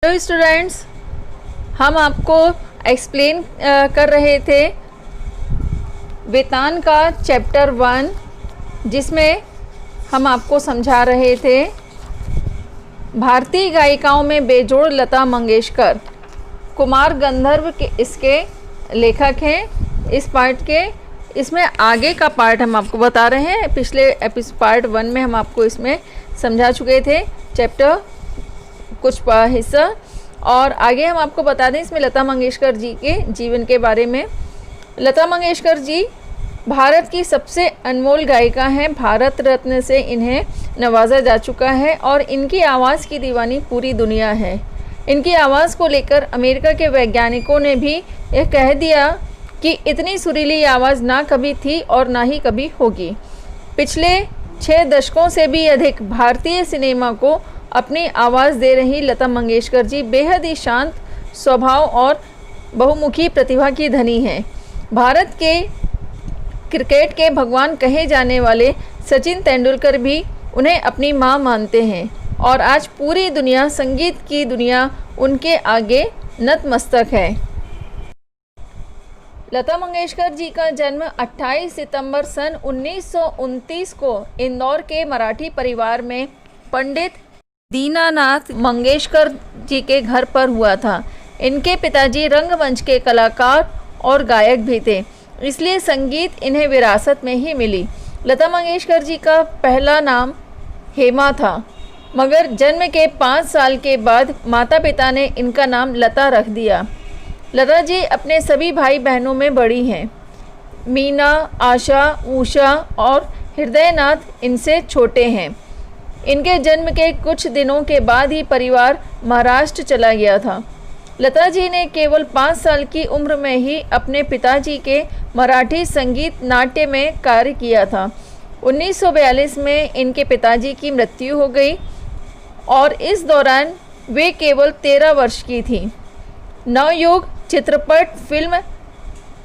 तो स्टूडेंट्स, हम आपको एक्सप्लेन कर रहे थे वेतान का चैप्टर 1, जिसमें हम आपको समझा रहे थे भारतीय गायिकाओं में बेजोड़ लता मंगेशकर। कुमार गंधर्व के इसके लेखक हैं। इस पार्ट के इसमें आगे का पार्ट हम आपको बता रहे हैं। पिछले पार्ट 1 में हम आपको इसमें समझा चुके थे चैप्टर कुछ हिस्सा, और आगे हम आपको बता दें इसमें लता मंगेशकर जी के जीवन के बारे में। लता मंगेशकर जी भारत की सबसे अनमोल गायिका हैं। भारत रत्न से इन्हें नवाजा जा चुका है और इनकी आवाज़ की दीवानी पूरी दुनिया है। इनकी आवाज़ को लेकर अमेरिका के वैज्ञानिकों ने भी यह कह दिया कि इतनी सुरीली आवाज़ ना कभी थी और ना ही कभी होगी। पिछले 6 दशकों से भी अधिक भारतीय सिनेमा को अपनी आवाज़ दे रही लता मंगेशकर जी बेहद ही शांत स्वभाव और बहुमुखी प्रतिभा की धनी हैं। भारत के क्रिकेट के भगवान कहे जाने वाले सचिन तेंदुलकर भी उन्हें अपनी मां मानते हैं और आज पूरी दुनिया, संगीत की दुनिया उनके आगे नतमस्तक है। लता मंगेशकर जी का जन्म 28 सितंबर सन 1929 को इंदौर के मराठी परिवार में पंडित दीनानाथ मंगेशकर जी के घर पर हुआ था। इनके पिताजी रंगमंच के कलाकार और गायक भी थे, इसलिए संगीत इन्हें विरासत में ही मिली। लता मंगेशकर जी का पहला नाम हेमा था, मगर जन्म के 5 साल के बाद माता पिता ने इनका नाम लता रख दिया। लता जी अपने सभी भाई बहनों में बड़ी हैं। मीना, आशा, उषा और हृदयनाथ इनसे छोटे हैं। इनके जन्म के कुछ दिनों के बाद ही परिवार महाराष्ट्र चला गया था। लता जी ने केवल 5 साल की उम्र में ही अपने पिताजी के मराठी संगीत नाट्य में कार्य किया था। 1942 में इनके पिताजी की मृत्यु हो गई और इस दौरान वे केवल 13 वर्ष की थी। नवयुग चित्रपट फिल्म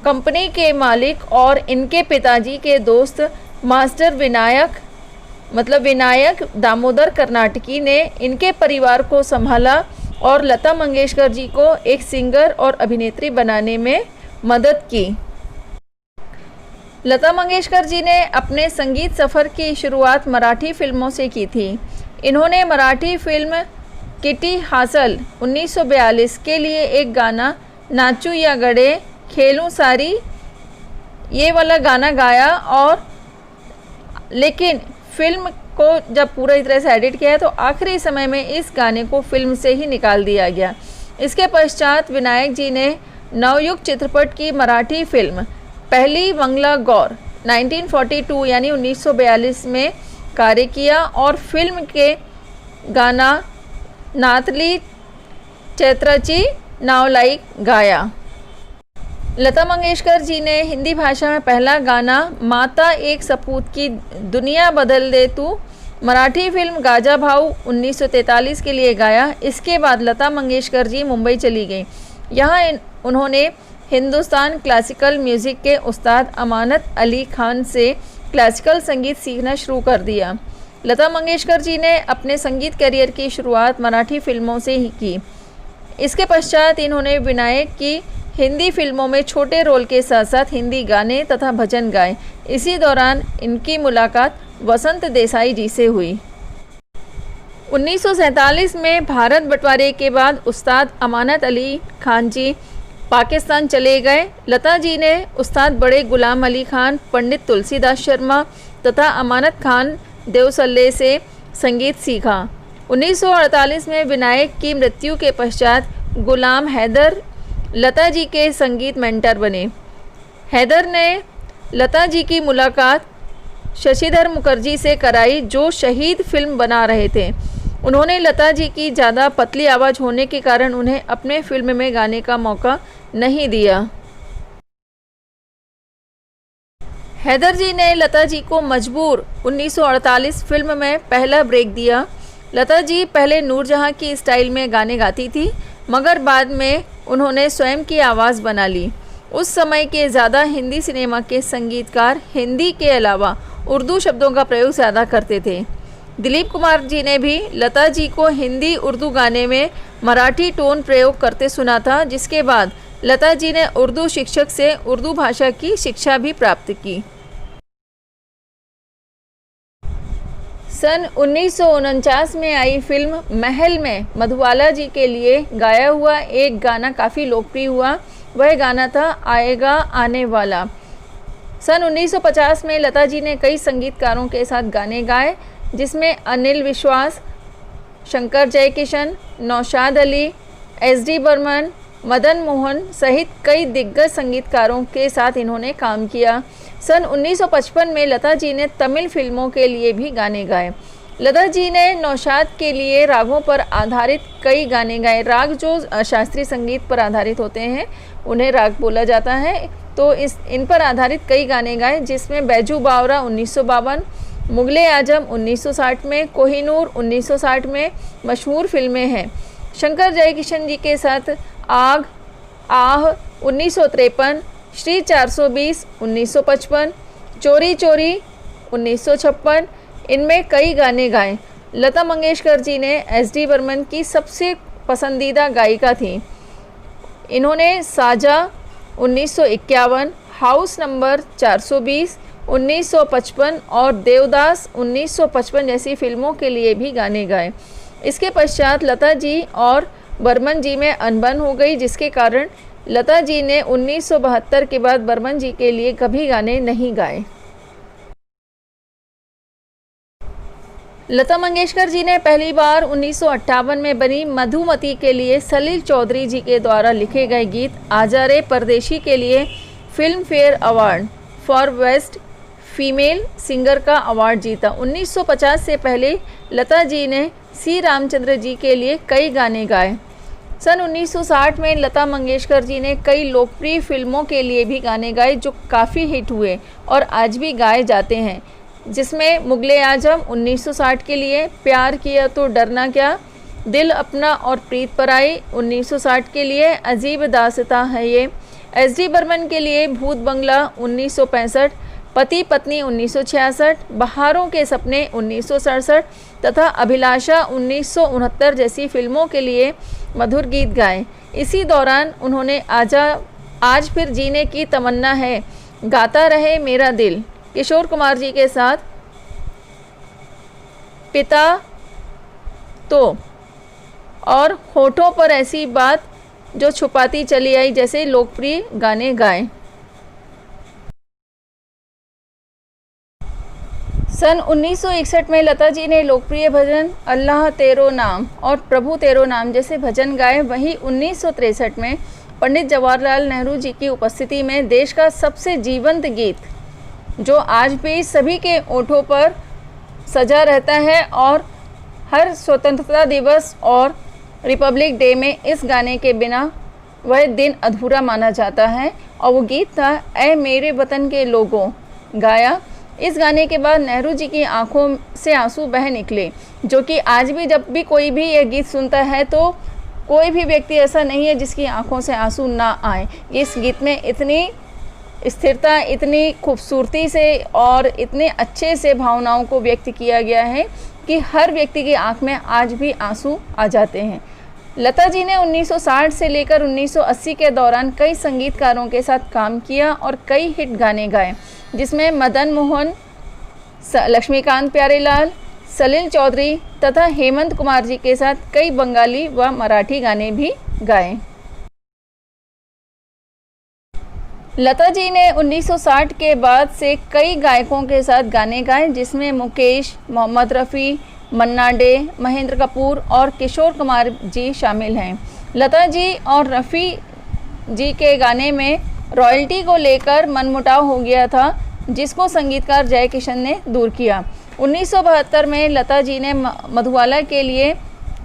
कंपनी के मालिक और इनके पिताजी के दोस्त मास्टर विनायक दामोदर कर्नाटकी ने इनके परिवार को संभाला और लता मंगेशकर जी को एक सिंगर और अभिनेत्री बनाने में मदद की। लता मंगेशकर जी ने अपने संगीत सफ़र की शुरुआत मराठी फिल्मों से की थी। इन्होंने मराठी फिल्म किटी हासल 1942 के लिए एक गाना नाचू या गड़े खेलूं सारी, ये वाला गाना गाया, और लेकिन फिल्म को जब पूरी तरह से एडिट किया है तो आखिरी समय में इस गाने को फिल्म से ही निकाल दिया गया। इसके पश्चात विनायक जी ने नवयुग चित्रपट की मराठी फिल्म पहली मंगला गौर 1942 यानी 1942 में कार्य किया और फिल्म के गाना नातली चैत्राची नावलाई गाया। लता मंगेशकर जी ने हिंदी भाषा में पहला गाना माता एक सपूत की दुनिया बदल दे तू मराठी फिल्म गाजा भाऊ 1943 के लिए गाया। इसके बाद लता मंगेशकर जी मुंबई चली गई। यहाँ उन्होंने हिंदुस्तान क्लासिकल म्यूज़िक के उस्ताद अमानत अली खान से क्लासिकल संगीत सीखना शुरू कर दिया। लता मंगेशकर जी ने अपने संगीत करियर की शुरुआत मराठी फिल्मों से ही की। इसके पश्चात इन्होंने विनायक की हिंदी फिल्मों में छोटे रोल के साथ साथ हिंदी गाने तथा भजन गाए। इसी दौरान इनकी मुलाकात वसंत देसाई जी से हुई। 1947 में भारत बंटवारे के बाद उस्ताद अमानत अली खान जी पाकिस्तान चले गए। लता जी ने उस्ताद बड़े गुलाम अली खान, पंडित तुलसीदास शर्मा तथा अमानत खान देवसल्ले से संगीत सीखा। 1948 में विनायक की मृत्यु के पश्चात गुलाम हैदर लता जी के संगीत मेंटर बने। हैदर ने लता जी की मुलाकात शशिधर मुखर्जी से कराई, जो शहीद फिल्म बना रहे थे। उन्होंने लता जी की ज़्यादा पतली आवाज़ होने के कारण उन्हें अपने फिल्म में गाने का मौका नहीं दिया। हैदर जी ने लता जी को मजबूर 1948 फिल्म में पहला ब्रेक दिया। लता जी पहले नूरजहां की स्टाइल में गाने गाती थी, मगर बाद में उन्होंने स्वयं की आवाज़ बना ली। उस समय के ज़्यादा हिंदी सिनेमा के संगीतकार हिंदी के अलावा उर्दू शब्दों का प्रयोग ज़्यादा करते थे। दिलीप कुमार जी ने भी लता जी को हिंदी उर्दू गाने में मराठी टोन प्रयोग करते सुना था, जिसके बाद लता जी ने उर्दू शिक्षक से उर्दू भाषा की शिक्षा भी प्राप्त की। सन 1949 में आई फिल्म महल में मधुबाला जी के लिए गाया हुआ एक गाना काफ़ी लोकप्रिय हुआ। वह गाना था आएगा आने वाला। सन 1950 में लता जी ने कई संगीतकारों के साथ गाने गाए, जिसमें अनिल विश्वास, शंकर जयकिशन, नौशाद अली, एस.डी. बर्मन, मदन मोहन सहित कई दिग्गज संगीतकारों के साथ इन्होंने काम किया। सन 1955 में लता जी ने तमिल फिल्मों के लिए भी गाने गाए। लता जी ने नौशाद के लिए रागों पर आधारित कई गाने गाए। राग जो शास्त्रीय संगीत पर आधारित होते हैं उन्हें राग बोला जाता है, तो इन पर आधारित कई गाने गाए, जिसमें बैजू बावरा 1952, मुगले आजम 1960 में, कोहिनूर 1960 में मशहूर फिल्में हैं। शंकर जयकिशन जी के साथ आग, आह 1953, श्री 420 1955, चोरी चोरी 1956, इनमें कई गाने गाए। लता मंगेशकर जी ने एस.डी. बर्मन की सबसे पसंदीदा गायिका थी। इन्होंने साजा 1951, हाउस नंबर 420 1955 और देवदास 1955 जैसी फिल्मों के लिए भी गाने गाए। इसके पश्चात लता जी और बर्मन जी में अनबन हो गई, जिसके कारण लता जी ने 1972 के बाद बर्मन जी के लिए कभी गाने नहीं गाए। लता मंगेशकर जी ने पहली बार 1958 में बनी मधुमती के लिए सलील चौधरी जी के द्वारा लिखे गए गीत आजा रे परदेशी के लिए film fair award for best female singer का अवार्ड जीता। 1950 से पहले लता जी ने सी रामचंद्र जी के लिए कई गाने गाए। सन 1960 में लता मंगेशकर जी ने कई लोकप्रिय फिल्मों के लिए भी गाने गाए, जो काफ़ी हिट हुए और आज भी गाए जाते हैं, जिसमें मुगले आजम 1960 के लिए, प्यार किया तो डरना क्या, दिल अपना और प्रीत पराई 1960 के लिए, अजीब दास्तां है ये, एस.डी. बर्मन के लिए भूत बंगला 1965, पति पत्नी 1966, बहारों के सपने 1967 तथा अभिलाषा 1969 जैसी फिल्मों के लिए मधुर गीत गाए। इसी दौरान उन्होंने आज फिर जीने की तमन्ना है, गाता रहे मेरा दिल, किशोर कुमार जी के साथ, पिता तो और होठों पर ऐसी बात जो छुपाती चली आई जैसे लोकप्रिय गाने गाए। सन 1961 में लता जी ने लोकप्रिय भजन अल्लाह तेरो नाम और प्रभु तेरो नाम जैसे भजन गाए। वहीं 1963 में पंडित जवाहरलाल नेहरू जी की उपस्थिति में देश का सबसे जीवंत गीत, जो आज भी सभी के ओठों पर सजा रहता है और हर स्वतंत्रता दिवस और रिपब्लिक डे में इस गाने के बिना वह दिन अधूरा माना जाता है, और वो गीत था ऐ मेरे वतन के लोगों गाया। इस गाने के बाद नेहरू जी की आंखों से आंसू बह निकले, जो कि आज भी जब भी कोई भी ये गीत सुनता है तो कोई भी व्यक्ति ऐसा नहीं है जिसकी आंखों से आंसू ना आए। इस गीत में इतनी स्थिरता, इतनी खूबसूरती से और इतने अच्छे से भावनाओं को व्यक्त किया गया है कि हर व्यक्ति की आंख में आज भी आंसू आ जाते हैं। लता जी ने 1960 से लेकर 1980 के दौरान कई संगीतकारों के साथ काम किया और कई हिट गाने गाए, जिसमें मदन मोहन, लक्ष्मीकांत प्यारेलाल, सलील चौधरी तथा हेमंत कुमार जी के साथ कई बंगाली व मराठी गाने भी गाए। लता जी ने 1960 के बाद से कई गायकों के साथ गाने गाए, जिसमें मुकेश, मोहम्मद रफ़ी, मन्ना डे, महेंद्र कपूर और किशोर कुमार जी शामिल हैं। लता जी और रफ़ी जी के गाने में रॉयल्टी को लेकर मनमुटाव हो गया था, जिसको संगीतकार जय किशन ने दूर किया। 1972 में लता जी ने मधुबाला के लिए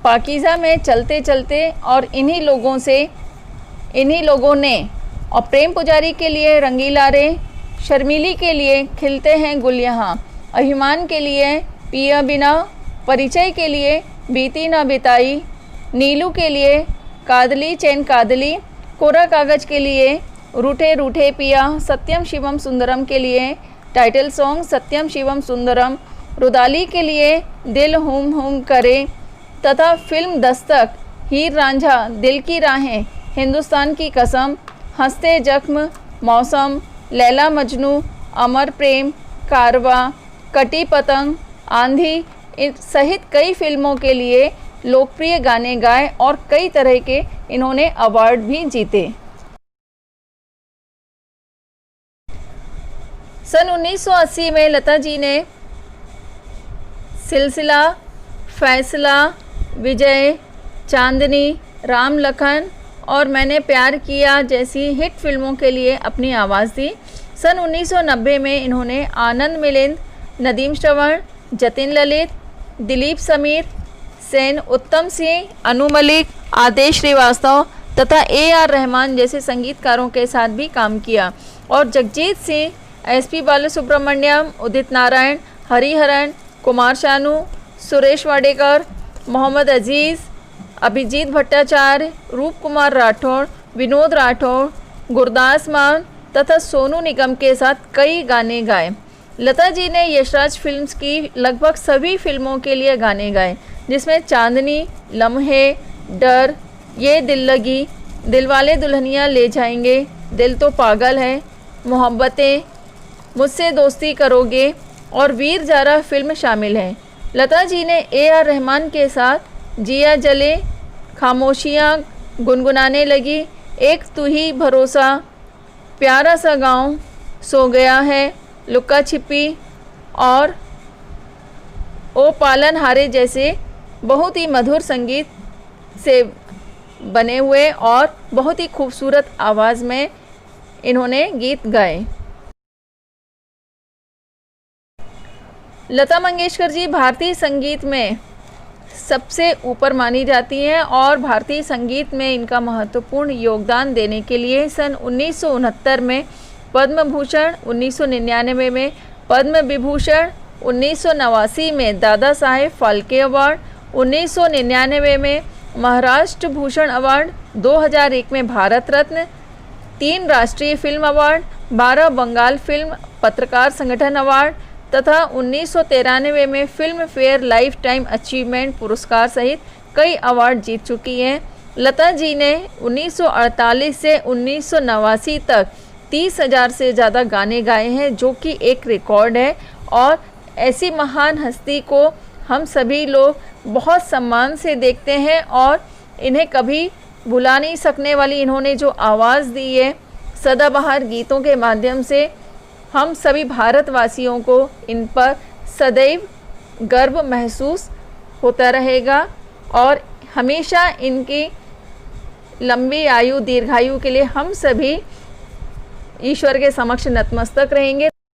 पाकीज़ा में चलते चलते और इन्हीं लोगों ने और प्रेम पुजारी के लिए रंगीला रे, शर्मीली के लिए खिलते हैं गुल यहाँ, अभिमान के लिए पिया बिना, परिचय के लिए बीती ना बिताई, नीलू के लिए कादली चैन कादली, कोरा कागज के लिए रूठे रूठे पिया, सत्यम शिवम सुंदरम के लिए टाइटल सॉन्ग सत्यम शिवम सुंदरम, रुदाली के लिए दिल हुम हुम करे तथा फिल्म दस्तक, हीर रांझा, दिल की राहें, हिंदुस्तान की कसम, हंसते जख्म, मौसम, लैला मजनू, अमर प्रेम, कारवा, कटी पतंग, आंधी सहित कई फिल्मों के लिए लोकप्रिय गाने गाए और कई तरह के इन्होंने अवार्ड भी जीते। सन 1980 में लता जी ने सिलसिला, फैसला, विजय, चांदनी, राम लखन और मैंने प्यार किया जैसी हिट फिल्मों के लिए अपनी आवाज़ दी। सन 1990 में इन्होंने आनंद मिलिंद, नदीम श्रवण, जतिन ललित, दिलीप समीर सेन, उत्तम सिंह, अनु मलिक, आदेश श्रीवास्तव तथा AR रहमान जैसे संगीतकारों के साथ भी काम किया और जगजीत सिंह, SP बालासुब्रमण्यम, उदित नारायण, हरिहरन, कुमार शानू, सुरेश वाडेकर, मोहम्मद अजीज़, अभिजीत भट्टाचार्य, रूप कुमार राठौड़, विनोद राठौड़, गुरदास मान तथा सोनू निगम के साथ कई गाने गाए। लता जी ने यशराज फिल्म्स की लगभग सभी फिल्मों के लिए गाने गाए, जिसमें चांदनी, लम्हे, डर, ये दिल लगी, दिलवाले दुल्हनिया ले जाएंगे, दिल तो पागल है, मोहब्बतें, मुझसे दोस्ती करोगे और वीर जारा फिल्म शामिल हैं। लता जी ने AR रहमान के साथ जिया जले, खामोशियाँ गुनगुनाने लगी, एक तू ही भरोसा, प्यारा सा गाँव, सो गया है, लुक्का छिपी और ओ पालन हारे जैसे बहुत ही मधुर संगीत से बने हुए और बहुत ही खूबसूरत आवाज़ में इन्होंने गीत गाए। लता मंगेशकर जी भारतीय संगीत में सबसे ऊपर मानी जाती हैं और भारतीय संगीत में इनका महत्वपूर्ण योगदान देने के लिए सन 1969 में पद्म भूषण, 1999 में पद्म विभूषण, 1989 में दादा साहेब फाल्के अवार्ड, 1999 में महाराष्ट्र भूषण अवार्ड, 2001 में भारत रत्न, 3 राष्ट्रीय फिल्म अवार्ड, 12 बंगाल फिल्म पत्रकार संगठन अवार्ड तथा 1993 में film fair life time achievement पुरस्कार सहित कई अवार्ड जीत चुकी हैं। लता जी ने 1948 से 1989 तक 30,000 से ज़्यादा गाने गाए हैं, जो कि एक रिकॉर्ड है और ऐसी महान हस्ती को हम सभी लोग बहुत सम्मान से देखते हैं और इन्हें कभी भुला नहीं सकने वाली इन्होंने जो आवाज़ दी है सदाबहार गीतों के माध्यम से, हम सभी भारतवासियों को इन पर सदैव गर्व महसूस होता रहेगा और हमेशा इनकी लंबी आयु, दीर्घायु के लिए हम सभी ईश्वर के समक्ष नतमस्तक रहेंगे।